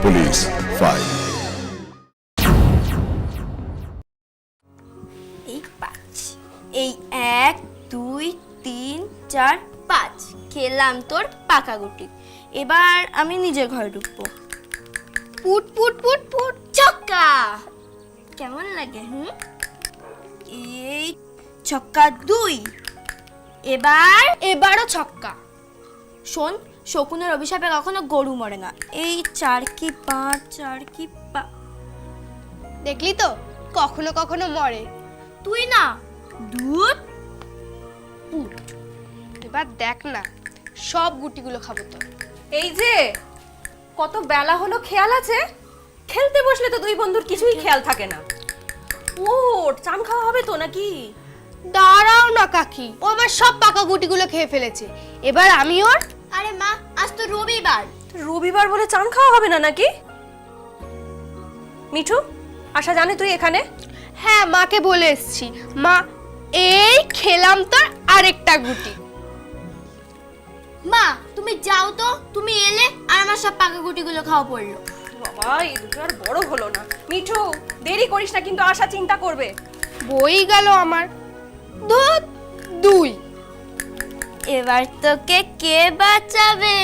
Police file. এই 5, এই 1 2 3 4 5 খেলাম তোর পাকা গুটি। এবার আমি নিজের ঘরে ঢুকবো। পুট পুট পুট পুট ছক্কা। কেমন লাগে? এই ছক্কা 2। এবারও ছক্কা। শোন, শকুনের অভিশাপে কখনো গরু মরে না। এই 4 কি 5, 4 কি 5। দেখলি তো, কখনো কখনো মরে। তুই না দুধ পুট। এবার দেখ না, সব গুটিগুলো খাবো তো। এই যে কত বেলা হলো, খেয়াল আছে? খেলতে বসলে তো দুই বন্ধুর কিছুই খেয়াল থাকে না। ওঠ, চান খাওয়া হবে তো নাকি? দাঁড়াও না কাকি, ও আমার সব পাকা গুটিগুলো খেয়ে ফেলেছে। এবার আমি ওর। আরে মা, আজ তো রবিবার। রবিবার বলে চান খাওয়া হবে না নাকি? মিঠু, আশা জানে তুই এখানে? হ্যাঁ, মাকে বলে এসছি। মা, এই খেলাম তোর আরেকটা গুটি। মা তুমি যাও তো, তুমি এলে আর আমার সব পাকা গুটিগুলো খাওয়া পড়লো। বাবা, এই দুটো আর বড় হলো না। মিঠু, দেরি করিস না কিন্তু, আশা চিন্তা করবে। বই গেল আমার। দুধ 2। এবার তোকে কে বাঁচাবে?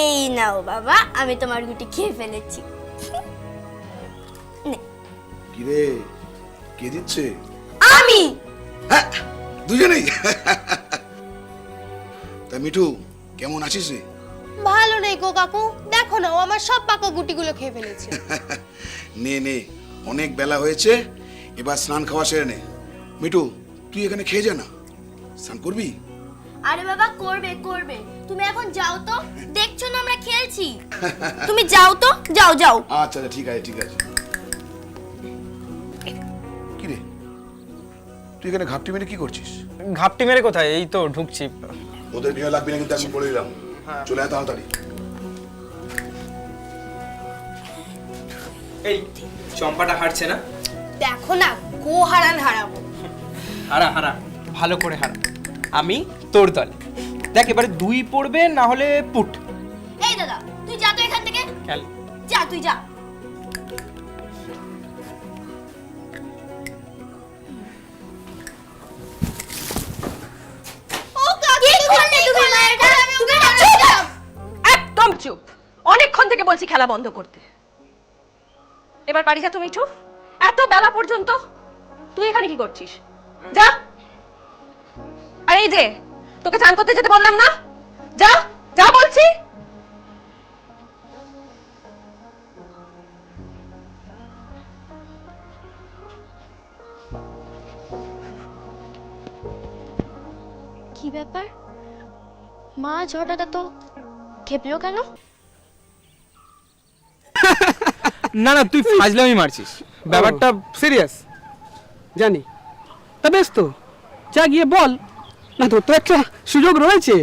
এই নাও বাবা, আমি তোমার গুটি খেয়ে ফেলেছি। নে। কিরে, কে দিচ্ছে? আমি। হ্যাঁ, দুজনেই। তা মিঠু, কেমন আছিস রে? ভালো নেই গো কাকু, দেখো না ও আমার সব পাকা গুটিগুলো খেয়ে ফেলেছে। নে নে, অনেক বেলা হয়েছে, এবার স্নান খাওয়া সেরে নে। মিঠু, তুই এখানে খেয়ে যা না, স্নান করবি? আরে বাবা, করবে করবে, তুমি এখন যাও তো, দেখছো না আমরা খেলছি। তুমি যাও তো, যাও যাও। আচ্ছা আচ্ছা, ঠিক আছে ঠিক আছে। কিরে, তুই এখানে ঘাপটি মেরে কি করছিস? ঘাপটি মেরে কোথায়, এই তো ঢুকছি। ওদের ভিড় লাগবে না কিন্তু, আমি বলে দিলাম। চলে আয় তাড়াতাড়ি। এই চম্পাটা হারছে না? দেখো না, গো হারান হারাবো। হারা হারা, ভালো করে হারা। আমি তোর দলে। দেখ, এবারে 2 পড়বে, না হলে পুট। এই দাদা, তুই যা তো এখান থেকে। খেল। যা, তুই যা। ও কাকি, কি করলে তুমি মায়েরটা? তুমি চুপ। একদম চুপ। অনেকক্ষণ থেকে বলছি খেলা বন্ধ করতে। এবার বাড়ি যা তো মিঠু, এত বেলা পর্যন্ত তুই এখানে কি করছিস? যা। আর এই যে, তোকে চান করতে যেতে বললাম না? যা যা বলছি। কি ব্যাপার? মা ঝড়টা তো খেপলো কেন? না না, তুই ফাজলামি মারছিস, ব্যাপারটা সিরিয়াস। জানি, তা বেশ তো, যা গিয়ে বল না, তোর তো একটা সুযোগ রয়েছে।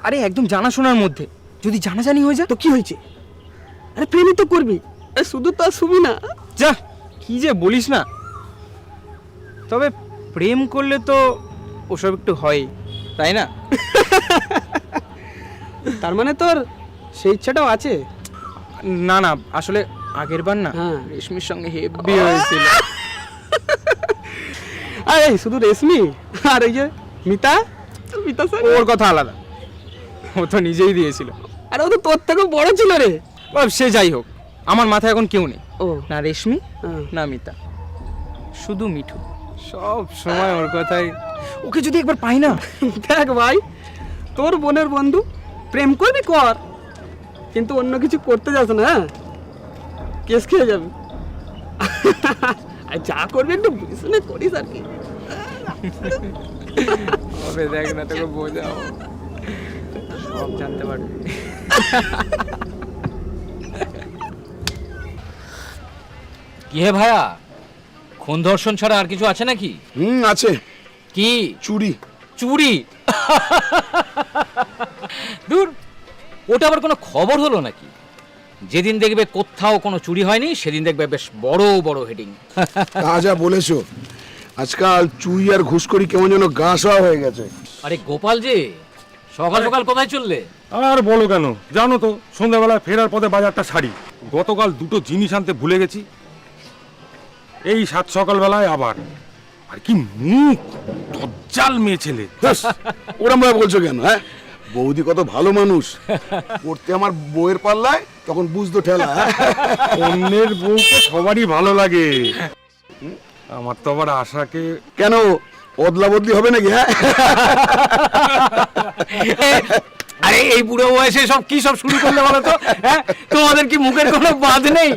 আরে একদম জানাশোনার মধ্যে, যদি জানাজানি হয়ে যায় তো কি হয়েছে? আরে প্রেমই তো করবি, আরে শুধু তো আর শুবি না। যা, কি যে বলিস না। তবে প্রেম করলে তো ওসব একটু হয়, তাই না? তার মানে তোর সেই ইচ্ছাটাও আছে? না না, আসলে আগের বার না হ্যাঁ। রেশমির সঙ্গে হেভি হয়েছিল। আরে শুধু রেশমি আর ওই যে মিতা, মিতার সঙ্গে ওর কথা আলাদা, ও তো নিজেই দিয়েছিল। আরে ও তো তোর থেকেও বড় ছিল রে। সে যাই হোক, আমার মাথায় এখন কেউ নেই। ও না রেশমি, হ্যাঁ। না মিতা, শুধু মিঠু। সব সময় ওর কথাই। ওকে যদি একবার পাই না। দেখ ভাই, তোর বোনের বন্ধু, প্রেম করবি কর, কিন্তু অন্য কিছু করতে যাস না, হ্যাঁ? কেস খেয়ে যাবি। আর যা করবি একটু বুঝে শুনে করিস আর কি। হবে, দেখ না, তোকে বোঝাও, সব জানতে পারবি। কি হে ভাইয়া, খুন ধর্ষণ ছাড়া আর কিছু আছে নাকি? আছে। কি? চুরি। চুরি? দূর, ওটা আবার কোনো খবর হলো নাকি? যেদিন দেখবে কোথাও কোনো চুরি হয়নি, সেদিন দেখবে বেশ বড় বড় হেডিং। তা যা বলেছো, আজকাল চুরি আর ঘুষখোরি কেমন যেন গা সওয়া হয়ে গেছে। আরে গোপাল যে, সকাল সকাল কোথায় চললে? আর বলো কেন, জানো তো সন্ধ্যাবেলায় ফেরার পথে বাজারটা সারি, গতকাল দুটো জিনিস আনতে ভুলে গেছি। এই সাত সকালবেলায় আবার, আর কি মুখ, দজ্জাল মেয়ে ছেলে। ব্যাস, ওরম ভাবে বলছো কেন? হ্যাঁ, বৌদি কত ভালো মানুষ, পড়তে আমার বউয়ের পাল্লায় তখন বুঝতো ঠেলা। হ্যাঁ? অন্যের বউকে সবারই ভালো লাগে, আমার তো আবার আশাকে। কেন অদলা বদলি হবে নাকি? হ্যাঁ, আরে এই বুড়ো বয়সে সব কি সব শুরু করলে বলো তো? হ্যাঁ, তোমাদের কি মুখের কোনো বাদ নেই?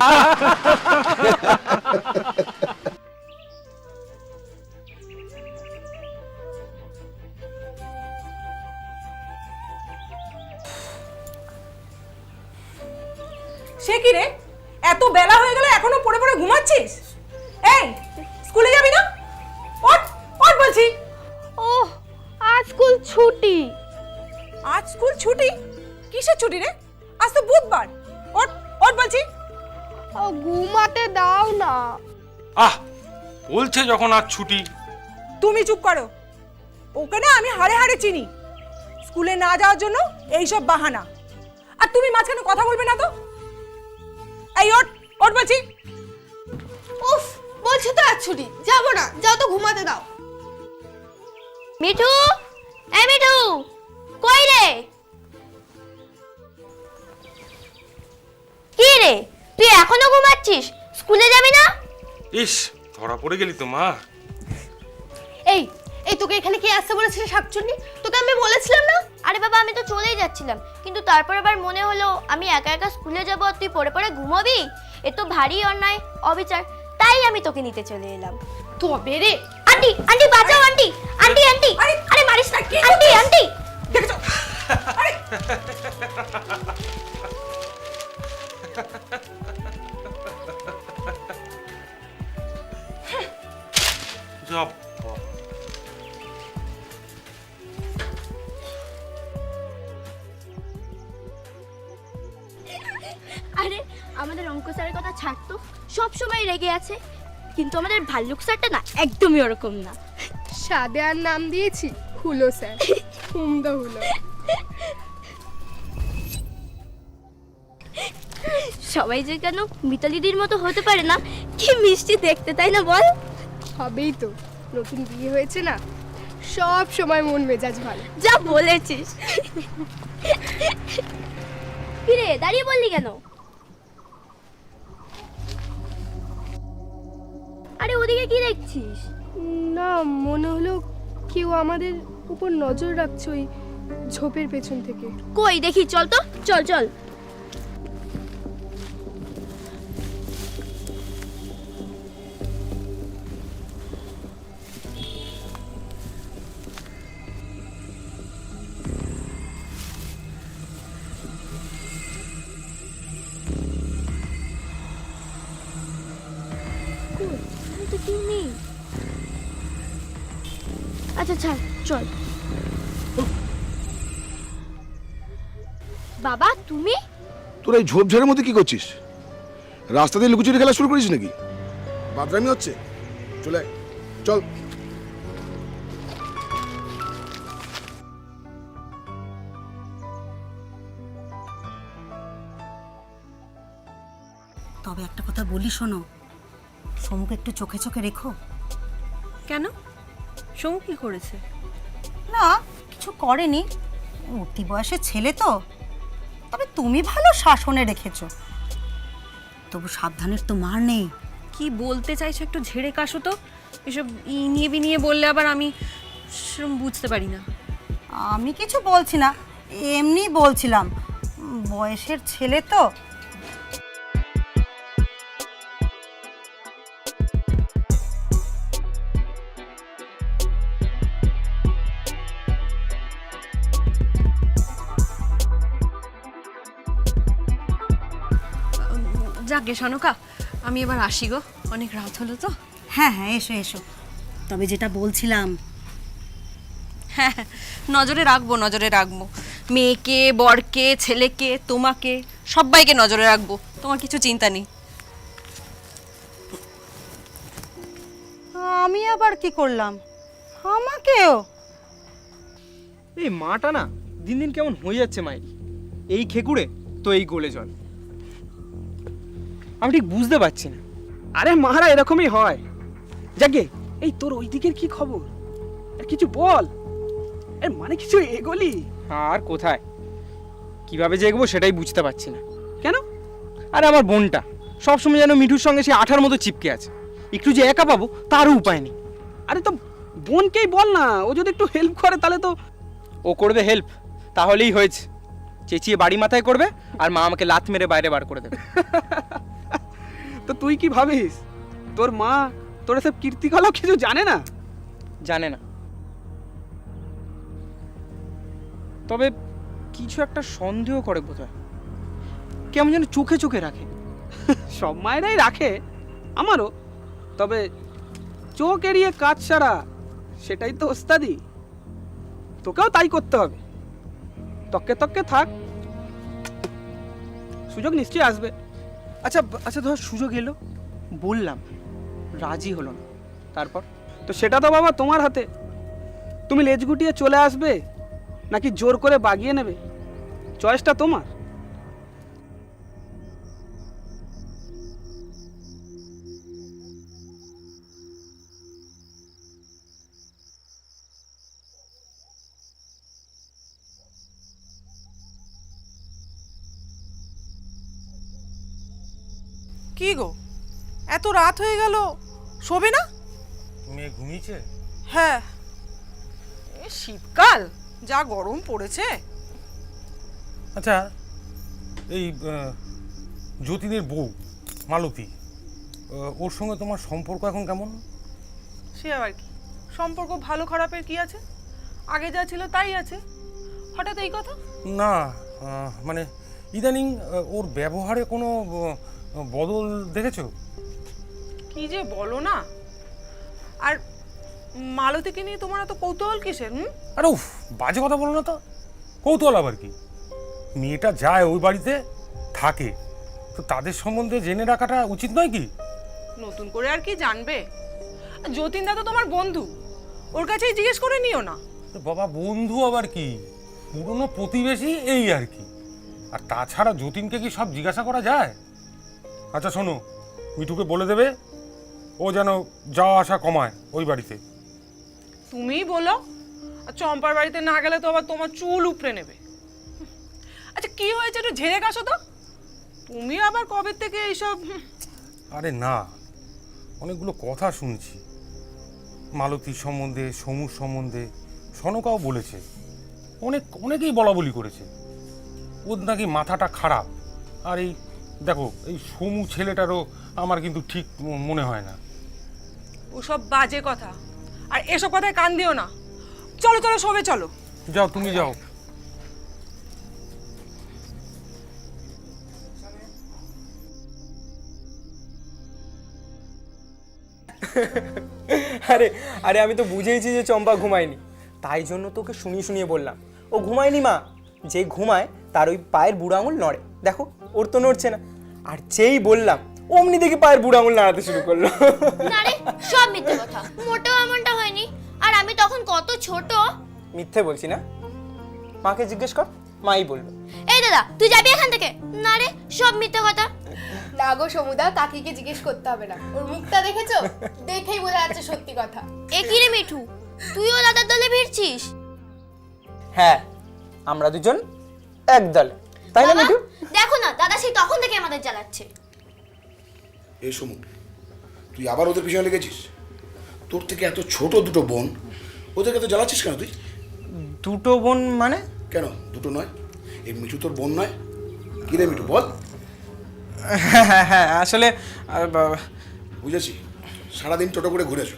সে কি রে, এত বেলা হয়ে গেল এখনো পড়ে পড়ে ঘুমাচ্ছিস? এই স্কুলে যাবি না? ওঠ ওঠ বলছি। ওহ, আজ স্কুল ছুটি। আজ স্কুল ছুটি? কিসের ছুটি রে? আজ তো বুধবার। ওঠ ওঠ বলছি। ঘুমাতে দাও না। আহ, বলছে যখন আজ ছুটি। তুমি চুপ করো, ওকে না আমি হাড়ে হাড়ে চিনি। স্কুলে না যাওয়ার জন্য এইসব বাহানা, আর তুমি মাঝখানে কথা বলবে না তো। এই ওঠ ওঠ বলছি। উফ, বলছি তো আজ ছুটি, যাবো না, যাও তো ঘুমাতে দাও। মিঠু, এই মিঠু, কই রে? কি রে, তুই এখনো ঘুমাচ্ছিস? স্কুলে যাবি না? ইস, ধরা পড়ে গেলি তো মা। এই এই তোকে এখানে কে আসতে বলেছিল শাকচুন্নি? তোকে আমি বলেছিলাম না? আরে বাবা, আমি তো চলেই যাচ্ছিলাম, কিন্তু তারপর আবার মনে হলো আমি একা একা স্কুলে যাব আর তুই পড়ে পড়ে ঘুমাবি, এ তো ভারী অন্যায়, অবিচার। তাই আমি তোকে নিতে চলে এলাম। তবে রে, আন্টি, আন্টি বাঁচাও, আন্টি, আন্টি, আন্টি, আরে মারিস না, আন্টি, আন্টি। দেখেছো? আরে যাব। আরে আমাদের অঙ্ক স্যারের কথা ছাড়তো, সব সময় রেগে আছে, কিন্তু আমাদের ভাল্লুক স্যারটা না একদমই ওরকম না। সাদে আর নাম দিয়েছি হুলো স্যার, হুমদা হুলো। সবাই যে কেন মিতালিদির মতো হতে পারে না, কি মিষ্টি দেখতে, তাই না বল? হবেই তো, নতুন বিয়ে হয়েছে না, সব সময় মন মেজাজ ভালো। যা বলেছিস। কিরে, দাঁড়িয়ে বললি কেন? আরে ওদিকে কি দেখছিস? না, মনে হলো কেউ আমাদের উপর নজর রাখছে ওই ঝোপের পেছন থেকে। কই দেখি, চল তো, চল চল। আচ্ছা ছাড়, চল। বাবা তুমি? তোর এই ঝোপঝাড়ের মধ্যে কি করছিস? রাস্তা দিয়ে লুকোচুরি খেলা শুরু করিস নাকি? বাদরামি হচ্ছে, চলে আয়, চল। তবে একটা কথা বলি, শোনো, সমুকে একটু চোখে চোখে রেখো। কেন? সমু কি করেছে? না, কিছু করেনি, অতি বয়সের ছেলে তো। তবে তুমি ভালো শাসনে রেখেছো, তবু সাবধানের তো মার নেই। কি বলতে চাইছো একটু ঝেড়ে কাশো তো। এসব নিয়ে বিনিয়ে বললে আবার আমি সেরকম বুঝতে পারি না। আমি কিছু বলছি না, এমনি বলছিলাম, বয়সের ছেলে তো। যাকে সনকা, আমি এবার আসি গো, অনেক রাত হলো তো। হ্যাঁ হ্যাঁ, এসো এসো। তবে যেটা বলছিলাম, হ্যাঁ, নজরে রাখবো, নজরে রাখবো। মেয়েকে, বরকে, ছেলেকে, তোমাকে, সবাইকে নজরে রাখবো, তোমার কিছু চিন্তা নেই। আমি আবার কি করলাম? আমাকেও? এই মাটা না দিন দিন কেমন হয়ে যাচ্ছে মায়ের। এই খেকুড়ে তো এই গোলে জল। আমি ঠিক বুঝতে পারছি না। আরে মারা এরকমই হয়। যাকে এই তোর ওই দিকের কি খবর? আর কিছু বল, এর মানে কিছু এগোলি? আর কোথায়, কিভাবে যে এগোবো সেটাই বুঝতে পারছি না। কেন? আরে আমার বোনটা সবসময় যেন মিঠুর সঙ্গে সে আঠার মতো চিপকে আছে, একটু যে একা পাবো তারও উপায় নেই। আরে তো বোনকেই বল না, ও যদি একটু হেল্প করে তাহলে তো। ও করবে হেল্প, তাহলেই হয়েছে। চেঁচিয়ে বাড়ি মাথায় করবে আর মা আমাকে লাথ মেরে বাইরে বার করে দেবে। তো তুই কি ভাবিস তোর মা তোর সব কীর্তিকলাপ কিছু জানে না? জানে না, তবে কিছু একটা সন্দেহ করে বোধহয়, কেমন যেন চোখে চোখে রাখে। সব মায়েরাই রাখে, আমারও। তবে চোখ এড়িয়ে কাজ সারা, সেটাই তো ওস্তাদি। তোকেও তাই করতে হবে। তককে তককে থাক, সুযোগ নিশ্চয়ই আসবে। আচ্ছা আচ্ছা, ধর সুযোগ এলো, বললাম, রাজি হলো না, তারপর? তো সেটা তো বাবা তোমার হাতে। তুমি লেজ গুটিয়ে চলে আসবে নাকি জোর করে বাগিয়ে নেবে, চয়েসটা তোমার। কি গো, এত রাত হয়ে গেল, শোবে না? মেয়ে ঘুমিয়েছে? হ্যাঁ, শীতকাল যা গরম পড়েছে। আচ্ছা, এই যতীনের বউ মালতী, ওর সঙ্গে তোমার সম্পর্ক এখন কেমন? সে আবার কি সম্পর্ক, ভালো খারাপের কি আছে, আগে যা ছিল তাই আছে। হঠাৎ এই কথা? না, মানে ইদানিং ওর ব্যবহারে কোনো বদল দেখেছো? কি যে বলো না। আর মালতীকে নিয়ে তোমার এত কৌতূহল কিসের? আরে উফ, বাজে কথা বলো না তো। কৌতূহল আবার কি? মেয়েটা যায় ওই বাড়িতে থাকে, তো তাদের সম্বন্ধে জেনে রাখাটা উচিত নয় কি? নতুন করে আর কি জানবে? যতীনদা তো তোমার বন্ধু, ওর কাছেই জিজ্ঞেস করে নিও না। বাবা, বন্ধু আবার কি, পুরনো প্রতিবেশী এই আর কি। আর তাছাড়া যতীনকে কি সব জিজ্ঞাসা করা যায়? আচ্ছা শোনো, মিঠুকে বলে দেবে ও যেন যাওয়া আসা কমায় ওই বাড়িতে। তুমিই বলো, আর চম্পার বাড়িতে না গেলে তো আবার তোমার চুল উপড়ে নেবে। আচ্ছা কি হয়েছে একটু ঝেড়ে কাশো তো। তুমি আবার কবে থেকে এইসব? আরে না, অনেকগুলো কথা শুনছি মালতীর সম্বন্ধে, সমুর সম্বন্ধে, সনকাও বলেছে, অনেকেই বলা বলি করেছে ওর নাকি মাথাটা খারাপ। আর এই দেখো, এই সমু ছেলেটারও আমার কিন্তু ঠিক মনে হয় না। ওসব বাজে কথা, আর এসব কথায় কান দিও না। চলো চলো, শোবে চলো। যাও, তুমি যাও। আরে আরে আমি তো বুঝেইছি যে চম্পা ঘুমায়নি, তাই জন্য তোকে শুনিয়ে শুনিয়ে বললাম ও ঘুমায়নি মা। যে ঘুমায় তার ওই পায়ের বুড়ো আঙুল নড়ে, দেখো ওর তো নড়ছে না। আর যেই বললাম অমনি দেখি পায়ের বুড়ো আঙুল নাড়াতে শুরু করলো। না রে, সব মিথ্যে কথা, মোটেও এমনটা হয়নি। আর আমি তখন কত ছোট। মিথ্যে বলছি না, মাকে জিজ্ঞেস কর, মাই বলবে। এই দাদা, তুই যাবি এখান থেকে। না রে, সব মিথ্যে কথা। না গো সমুদা, কাকিকে জিজ্ঞেস করতে হবে না, ওর মুখটা দেখেছো? দেখেই বোঝা যাচ্ছে সত্যি কথা। এ কি রে মিঠু, তুইও দাদার দলে ভিড়ছিস? হ্যাঁ, আমরা দুজন এক দলে, তাই না বাবা, মিঠু? দেখো না, দাদা সেই তখন থেকে আমাদের জ্বালাচ্ছে। এই সমু, তুই আবার ওদের পিছনে লেগেছিস? তোর থেকে এত ছোট দুটো বোন, ওদেরকে তো জ্বালাচ্ছিস কেন তুই? দুটো বোন মানে? কেন দুটো নয়? এই মিঠু তোর বোন নয়? কি রে মিঠু, বল। হ্যাঁ হ্যাঁ, আসলে বুঝেছি, সারাদিন টোটো করে ঘুরেছো।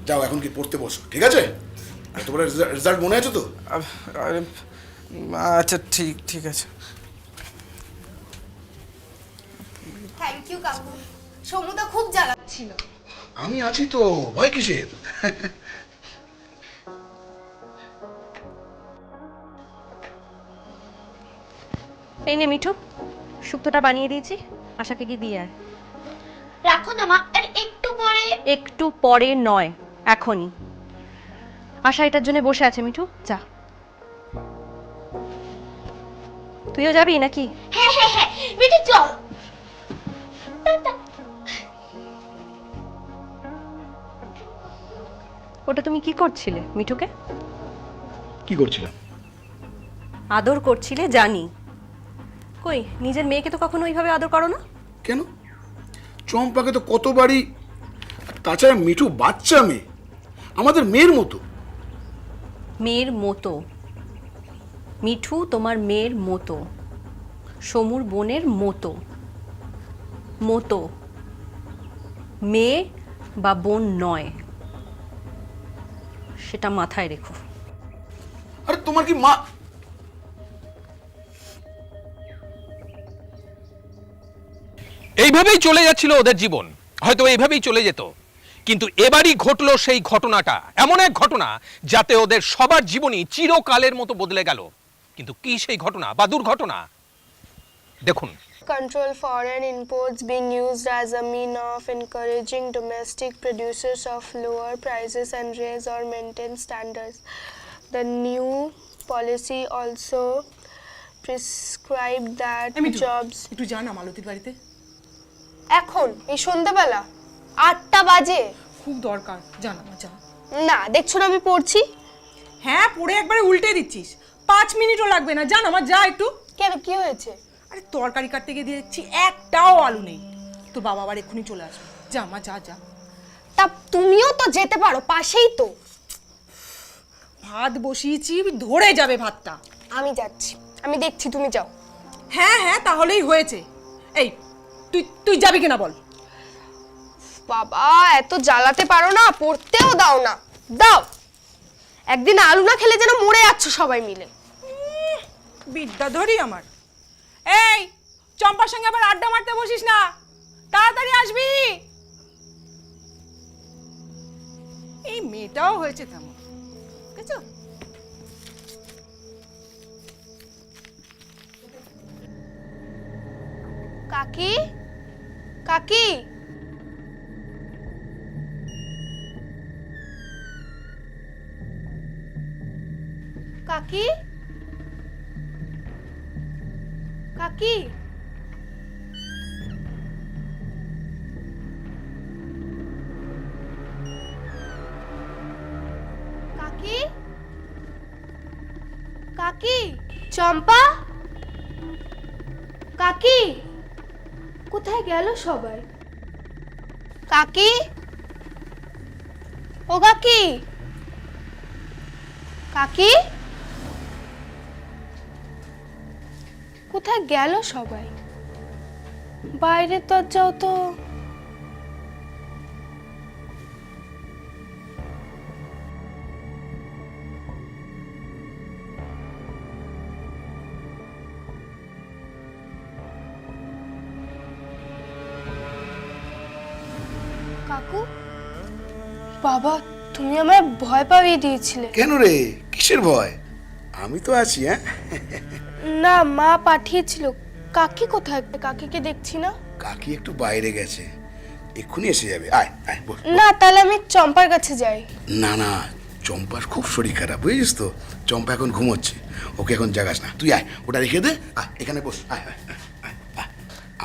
যাও এখন কি পড়তে বসো, ঠিক আছে? এতবার রেজাল্ট মনে আছে তো? আচ্ছা ঠিক আছে। থ্যাংক ইউ কাকু, সমুদা খুব জ্বালাচ্ছিল। আমি আছি তো, ভয় কিসের? এই নে মিঠু, শুক্তোটা বানিয়ে দিয়েছি, আশাকে কি দিয়ে আর। রাখো না মা, আর একটু পরে। একটু পরে নয়, এখনই। আশা এটার জন্য বসে আছে মিঠু, যা। তুইও যাবি নাকি? হ্যাঁ হ্যাঁ হ্যাঁ মিঠু চল। ওটা তুমি কি করছিলে মিঠুকে? কি করছিলাম? আদর করছিলে জানি, কই নিজের মেয়েকে তো কখনো ওইভাবে আদর করো না। কেন? চম্পাকে তো কতবারই, তাছাড়া মিঠু বাচ্চা মেয়ে, আমাদের মেয়ের মতো। মেয়ের মতো? মিঠু তোমার মেয়ের মতো, সমুর বোনের মতো। মতো মেয়ে বা বোন নয়, সেটা মাথায় রেখো। আরে তোমার কি মা? এইভাবেই চলে যাচ্ছিল ওদের জীবন, হয়তো এইভাবেই চলে যেত, কিন্তু এবারই ঘটলো সেই ঘটনাটা, এমন এক ঘটনা যাতে ওদের সবার জীবনই চিরকালের মতো বদলে গেল। কিন্তু কি সেই ঘটনা বা দুর্ঘটনা দেখুন। Control foreign imports being used as a mean of encouraging domestic producers of lower prices and raise or maintain standards. The new policy also prescribed that jobs একটু জানা মালতীর বাড়িতে এখন এই সন্ধ্যাবেলা 8টা বাজে। খুব দরকার, জানা মা যা। না দেখছো না আমি পড়ছি। হ্যাঁ পড়ে একবারে উল্টে দিচ্ছিস, 5 মিনিটও লাগবে না, জানা মা যা একটু। কেন কি হয়েছে? আরে তরকারি কাটতে গিয়ে দেখছি একটাও আলু নেই, তো বাবা আবার এক্ষুনি চলে আসবে, যা মা যা যা। তা তুমিও তো যেতে পারো, পাশেই তো। ভাত বসিয়েছি, ধরে যাবে ভাতটা। আমি যাচ্ছি, আমি দেখছি, তুমি যাও। হ্যাঁ হ্যাঁ তাহলেই হয়েছে। এই তুই তুই যাবি কিনা বল। বাবা এত জ্বালাতে পারো না, পড়তেও দাও না। দাও, একদিন আলু না খেলে যেন মরে যাচ্ছ সবাই মিলে। বিদ্যাধরী আমার। এই চম্পার সঙ্গে আবার আড্ডা মারতে বসিস না, তাড়াতাড়ি আসবি। এই মেয়েটাও হয়েছে তেমন, বুঝেছো? কাকি, কাকি, কাকি, কাকি, কাকি, কাকি, চম্পা, কাকি, কোথায় গেল সবাই? কাকি, ও কাকি, কাকি, কোথায় গেল সবাই? বাইরে দরজাও তো। কাকু, বাবা তুমি আমায় ভয় পাইয়ে দিয়েছিলে। কেন রে, কিসের ভয়? আমি তো আছি। হ্যাঁ না, মা পাঠিয়েছিল। কাকি কোথায়? কাকিকে দেখছি না। কাকি একটু বাইরে গেছে, এক্ষুনি এসে যাবে। আয় আয় বস। না তাহলে আমি চম্পার কাছে যাই। না না, চম্পার খুব শরীর খারাপ, বুঝিস তো। চম্পা এখন ঘুমোচ্ছে, ওকে এখন জাগাস না। তুই আয়, ওটা রেখে দে। আয় এখানে বস। আয় আয় আয়, আয়।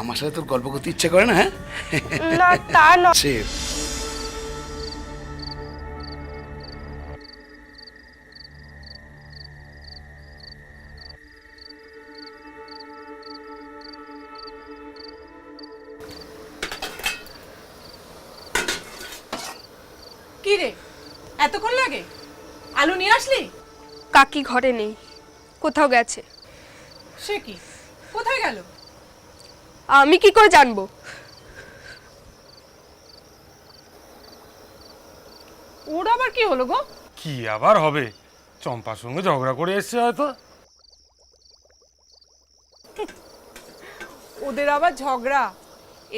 আমার সাথে তোর গল্প করতে ইচ্ছে করে না? হ্যাঁ না তা না। সে কি রে, এতক্ষণ লাগে? আলু নিয়ে আসলি? কাকি ঘরে নেই, কোথাও গেছে। সে কি, কোথায় গেল? আমি কি করে জানবো? ওর আবার কি হলো গো? কি আবার হবে, চম্পার সঙ্গে ঝগড়া করে এসছে হয়তো। ওদের আবার ঝগড়া,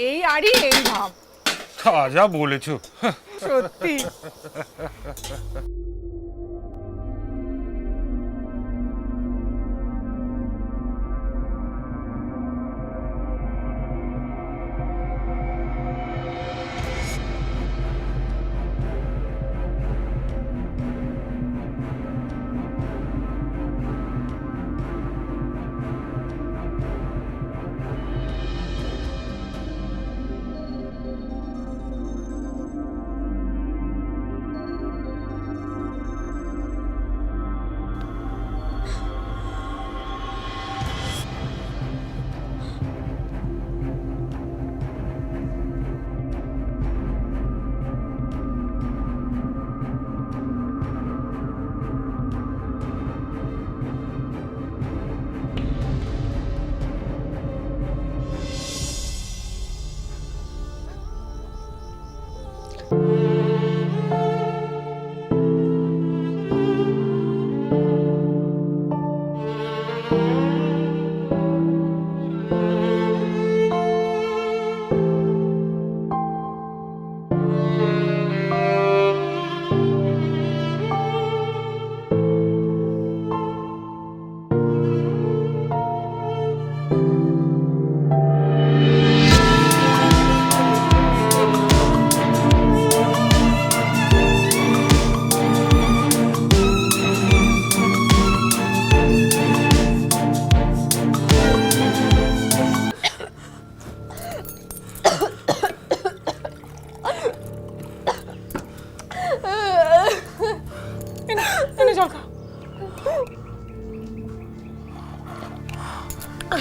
এই আরই এই ভাব। যা বলেছো। সত্যি।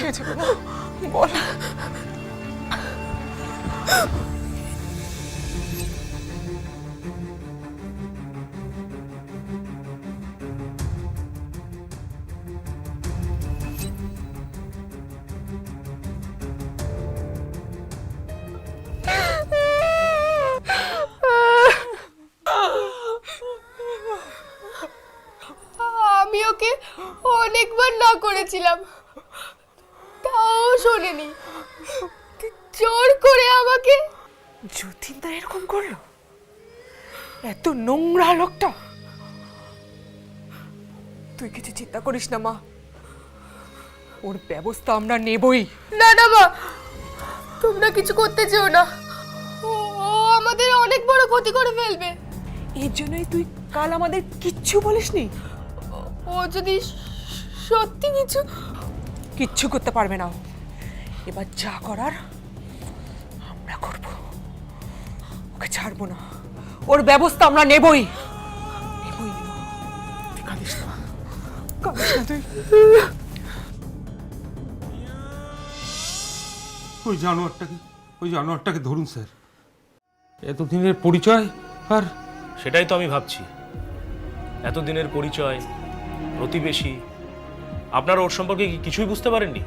খেয়েছে বাবা, বল। আমি ওকে অনেকবার না করেছিলাম, তাও শোনেনি। জোর করে আমাকে। যতীন দা এরকম করলো? এত নোংরা লোকটা। তুই কিছু চিন্তা করিস না মা, ওর ব্যবস্থা আমরা নেবই। না না মা, তোমরা কিছু করতে চেও না। ও আমাদের অনেক বড় ক্ষতি করে ফেলবে। এর জন্যই তুই কাল আমাদের কিচ্ছু বলিসনি? ও যদি সত্যি কিচ্ছু করতে পারবে না ও। এবার যা করার আমরা করব, ওকে ছাড়বো না। ওর ব্যবস্থা আমরা নেবই। তুই কাঁদিস না, কাঁদিস না তুই। ওই জানোয়ারটাকে ধরুন স্যার। এতদিনের পরিচয় আর সেটাই তো আমি ভাবছি। এতদিনের পরিচয়, প্রতিবেশী, আপনারা ওর সম্পর্কে কিছুই বুঝতে পারেননি?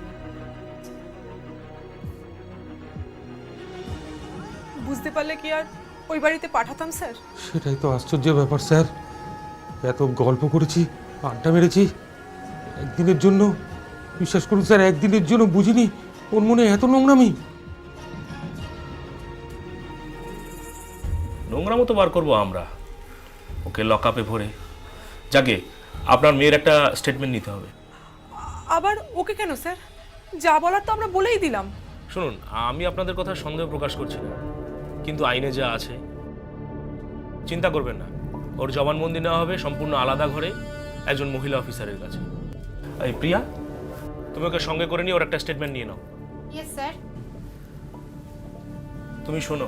বুঝতে পারলে কি আর ওই বাড়িতে পাঠাতাম স্যার? সেটাই তো আশ্চর্যের ব্যাপার স্যার। এত গল্প করেছি, আড্ডা মেরেছি, একদিনের জন্য, বিশ্বাস করুন স্যার, একদিনের জন্য বুঝিনি ওর মনে এত নোংরামি। নোংরা মতো বার করবো আমরা, ওকে লকআপে ভরে। যাকে আপনার মেয়ের একটা স্টেটমেন্ট নিতে হবে। আবার ওকে কেন স্যার? যা বলার তো আমরা বলেই দিলাম। শুনুন, আমি আপনাদের কথা সন্দেহ প্রকাশ করছি না, কিন্তু আইনে যা আছে, চিন্তা করবেন না। ওর জবানবন্দি নেওয়া হবে সম্পূর্ণ আলাদা ঘরে, একজন মহিলা অফিসারের কাছে। এই প্রিয়া, তুমি ওকে সঙ্গে করে নিয়ে ওর একটা স্টেটমেন্ট নিয়ে নাও। Yes sir. তুমি শোনো,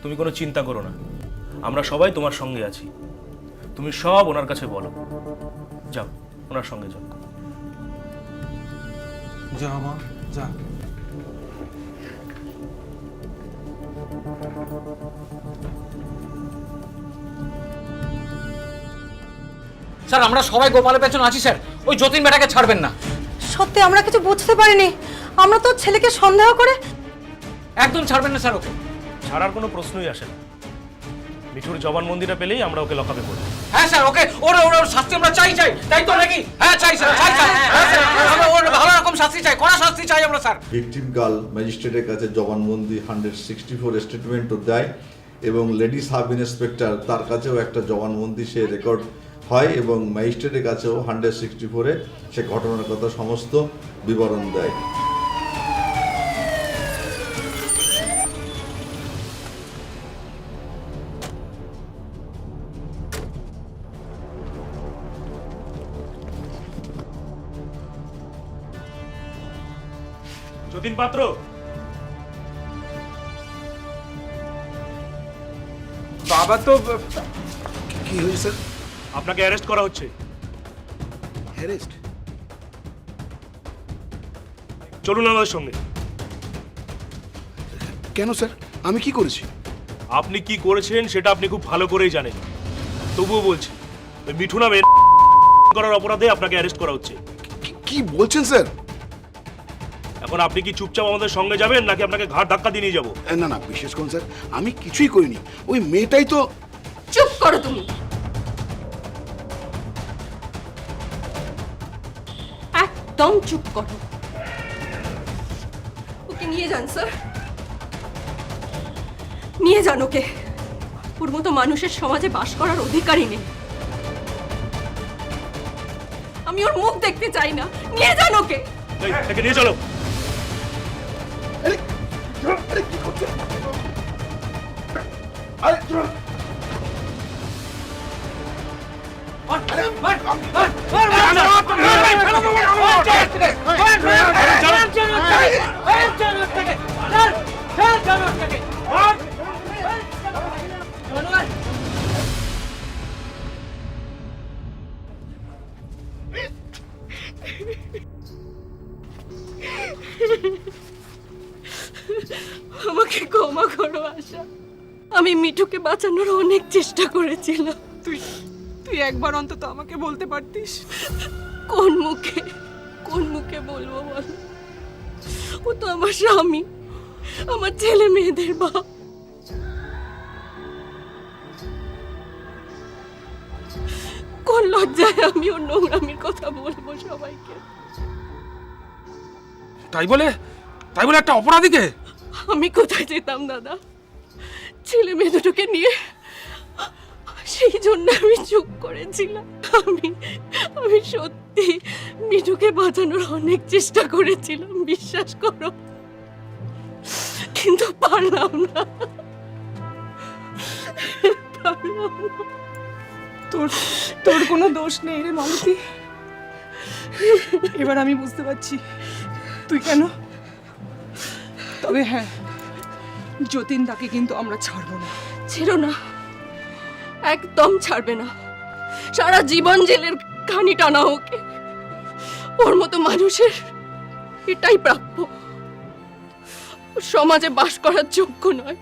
তুমি কোনো চিন্তা করো না, আমরা সবাই তোমার সঙ্গে আছি। তুমি সব ওনার কাছে বলো। যাও, ওনার সঙ্গে যাও। যা মা, যা। স্যার, আমরা সবাই গোপালের পেছনে আছি স্যার। ওই যতীন বেটাকে ছাড়বেন না। সত্যি আমরা কিছু বুঝতে পারিনি। আমরা তো ছেলেকে সন্দেহ করে। একদম ছাড়বেন না স্যার ওকে। ছাড়ার কোনো প্রশ্নই আসে না। মিঠুর জবানবন্দিটা পেলেই আমরা ওকে লকআপে করব। হ্যাঁ স্যার, ওকে ওর শাস্তি আমরা চাই, তাই তো নাকি? হ্যাঁ চাই স্যার, চাই স্যার। আমরা ওর ভালো রকম শাস্তি চাই, কড়া শাস্তি চাই আমরা স্যার। ভিকটিম গার্ল ম্যাজিস্ট্রেটের কাছে জবানবন্দি 164 স্টেটমেন্টও দেয় এবং লেডি সাব ইন্সপেক্টর তার কাছেও একটা জবানবন্দি সে রেকর্ড হয় এবং ম্যাজিস্ট্রেটের কাছেও 164-এ সে ঘটনার কথা সমস্ত বিবরণ দেয়। যতীন পাত্র, বাবা তো কি হয়েছে স্যার? আপনাকে অ্যারেস্ট করা হচ্ছে। অ্যারেস্ট? চলুন আমাদের সঙ্গে। কেন স্যার, আমি কি করেছি? আপনি কি করেছেন সেটা আপনি খুব ভালো করেই জানেন, তবুও বলছি, ওই মিঠু নামে করার অপরাধে আপনাকে অ্যারেস্ট করা হচ্ছে। কি বলছেন স্যার? এখন আপনি কি চুপচাপ আমাদের সঙ্গে যাবেন, নাকি আপনাকে ঘাট ধাক্কা দিয়ে নিয়ে যাবো? না না, বিশ্বাস করুন স্যার, আমি কিছুই করিনি। ওই মেয়েটাই তো। চুপ করো তুমি। একদম চুপ করো। ওকে নিয়ে যান স্যার, নিয়ে যান ওকে। ওর মতো মানুষের সমাজে বাস করার অধিকারই নেই। আমি ওর মুখ দেখতে চাই না। নিয়ে যান ওকে। একে নিয়ে চলো। কি করছেন? আরে আমাকে ক্ষমা করো আশা, আমি মিঠুকে বাঁচানোর অনেক চেষ্টা করেছিলাম। তুই তুই একবার অন্তত আমাকে বলতে পারতিস। কোন মুখে বলবো বল? ও তো আমার স্বামী, আমার ছেলে মেয়েদের বাপ। কোন লজ্জায় আমি ওর নোংরামির কথা বলবো সবাইকে? তাই বলে একটা অপরাধীকে? আমি কোথায় যেতাম দাদা ছেলে মেয়ে দুটোকে নিয়ে? সেই জন্য আমি চুপ করেছিলাম। আমি সত্যি মিঠুকে বাঁচানোর অনেক চেষ্টা করেছিলাম, বিশ্বাস করো, কিন্তু পারলাম না। তোর কোনো দোষ নেই রে মালতী। এবার আমি বুঝতে পারছি তুই কেন। তবে হ্যাঁ, যতীন তাকে কিন্তু আমরা ছাড়বো না। ছেড়ো না, একদম ছাড়বে না। সারা জীবন জেলের খানি টানা ওকে। ওর মতো মানুষের এটাই প্রাপ্য। ও সমাজে বাস করার যোগ্য নয়।